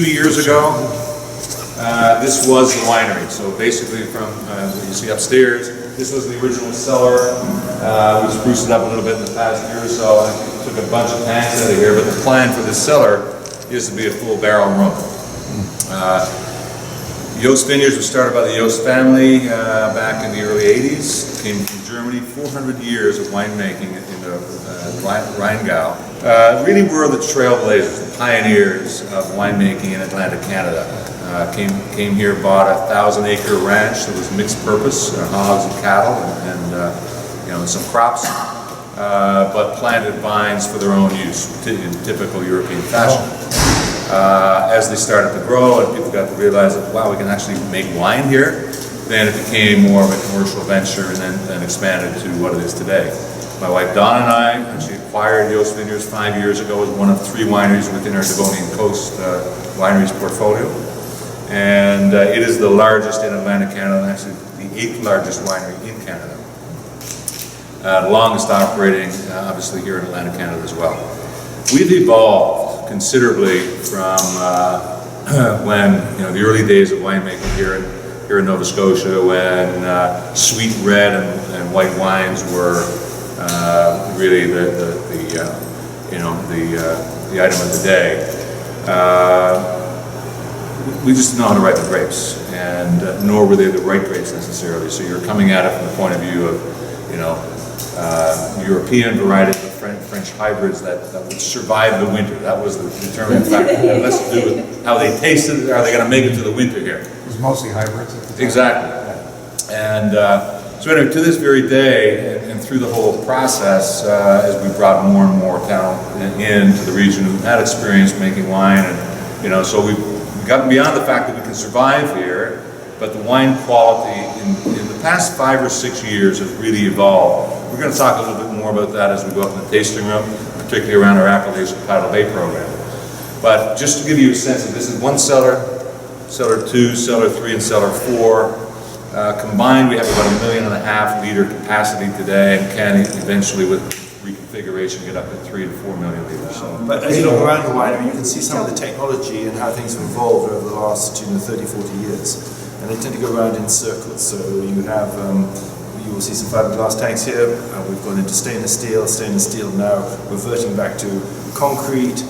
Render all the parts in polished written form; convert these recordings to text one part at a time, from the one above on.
2 years ago, this was the winery. So basically from what you see upstairs, this was the original cellar. We spruced it up a little bit in the past year or so. I took a bunch of tanks out of here, but the plan for this cellar is to be a full barrel room. Jost Vineyards was started by the Jost family back in the early 80s. Came from Germany, 400 years of winemaking in the Rheingau. Really were the trailblazers, the pioneers of winemaking in Atlantic Canada. Came here, bought a 1,000-acre ranch that was mixed purpose, hogs and cattle, and some crops, but planted vines for their own use in typical European fashion. As they started to grow and people got to realize that, wow, we can actually make wine here, then it became more of a commercial venture and then expanded to what it is today. My wife Donna and I actually acquired Jost Vineyards 5 years ago as one of 3 wineries within our Devonian Coast Wineries portfolio. And it is the largest in Atlantic Canada, and actually the 8th largest winery in Canada. Longest operating, obviously, here in Atlantic Canada as well. We've evolved considerably from when, the early days of winemaking here in Nova Scotia, when sweet red and white wines were really the item of the day. We just didn't know how to ripe the grapes, and nor were they the right grapes necessarily. So you're coming at it from the point of view of, European varieties, French hybrids that would survive the winter. That was the determining factor. It had less to do with how they tasted. Are they going to make it to the winter here? It was mostly hybrids at the time. Exactly. And so anyway, to this very day, and through the whole process, as we brought more and more talent into the region who had experience making wine, and so we've gotten beyond the fact that we can survive here, but the wine quality in the past 5 or 6 years has really evolved. We're going to talk a little bit more about that as we go up in the tasting room, particularly around our Appellation Paddle Bay program. But just to give you a sense of this is one cellar, cellar 2, cellar 3, and cellar 4. Combined, we have about 1.5 million liter capacity today, and can eventually, with reconfiguration, get up to 3 to 4 million liters. So. But as you look around the winery, you can see some of the technology and how things have evolved over the last 30, 40 years. And they tend to go around in circles. So you have, you will see some fiberglass tanks here. We've gone into stainless steel now, reverting back to concrete.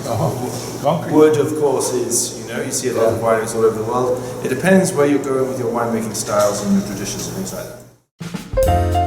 Concrete. Wood, of course, is, you see a lot of wineries all over the world. It depends where you're going with your winemaking styles and your traditions and things like that.